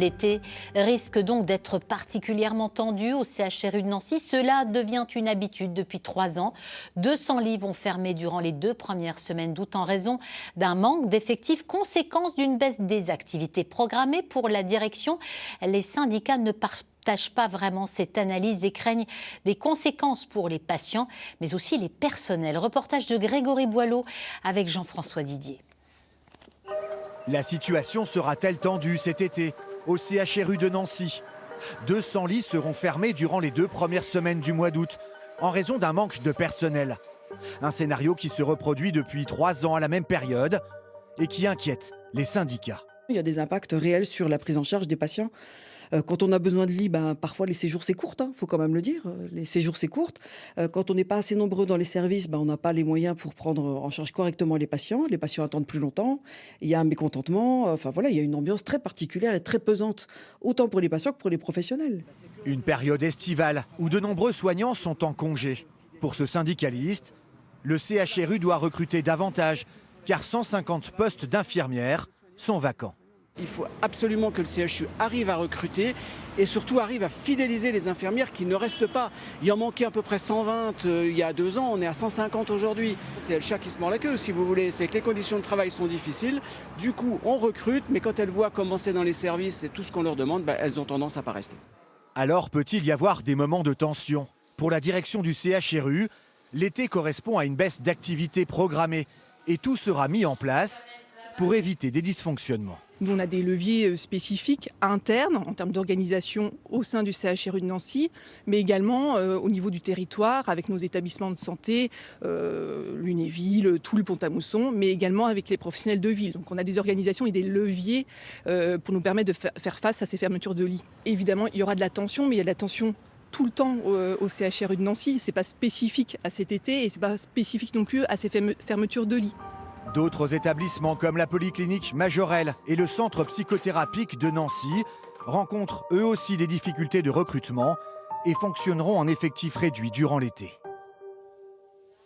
L'été risque donc d'être particulièrement tendu au CHRU de Nancy. Cela devient une habitude depuis 3 ans. 200 lits vont fermer durant les 2 premières semaines d'août en raison d'un manque d'effectifs, conséquence d'une baisse des activités programmées pour la direction. Les syndicats ne partagent pas vraiment cette analyse et craignent des conséquences pour les patients, mais aussi les personnels. Reportage de Grégory Boileau avec Jean-François Didier. La situation sera-t-elle tendue cet été au CHRU de Nancy? 200 lits seront fermés durant les 2 premières semaines du mois d'août en raison d'un manque de personnel. Un scénario qui se reproduit depuis 3 ans à la même période et qui inquiète les syndicats. Il y a des impacts réels sur la prise en charge des patients. Quand on a besoin de lits, parfois les séjours c'est court, faut quand même le dire. Les séjours c'est court. Quand on n'est pas assez nombreux dans les services, on n'a pas les moyens pour prendre en charge correctement les patients. Les patients attendent plus longtemps. Il y a un mécontentement. Il y a une ambiance très particulière et très pesante, autant pour les patients que pour les professionnels. Une période estivale où de nombreux soignants sont en congé. Pour ce syndicaliste, le CHRU doit recruter davantage car 150 postes d'infirmières sont vacants. Il faut absolument que le CHU arrive à recruter et surtout arrive à fidéliser les infirmières qui ne restent pas. Il en manquait à peu près 120 il y a 2 ans, on est à 150 aujourd'hui. C'est le chat qui se mord la queue si vous voulez, c'est que les conditions de travail sont difficiles. Du coup, on recrute, mais quand elles voient comment c'est dans les services et tout ce qu'on leur demande, elles ont tendance à ne pas rester. Alors peut-il y avoir des moments de tension? Pour la direction du CHRU, l'été correspond à une baisse d'activité programmée et tout sera mis en place pour éviter des dysfonctionnements. Nous, on a des leviers spécifiques internes en termes d'organisation au sein du CHRU de Nancy, mais également au niveau du territoire avec nos établissements de santé, Lunéville, tout le Pont-à-Mousson, mais également avec les professionnels de ville. Donc on a des organisations et des leviers pour nous permettre de faire face à ces fermetures de lits. Évidemment, il y aura de la tension, mais il y a de la tension tout le temps au CHRU de Nancy. Ce n'est pas spécifique à cet été et ce n'est pas spécifique non plus à ces fermetures de lits. D'autres établissements comme la polyclinique Majorelle et le centre psychothérapique de Nancy rencontrent eux aussi des difficultés de recrutement et fonctionneront en effectif réduit durant l'été.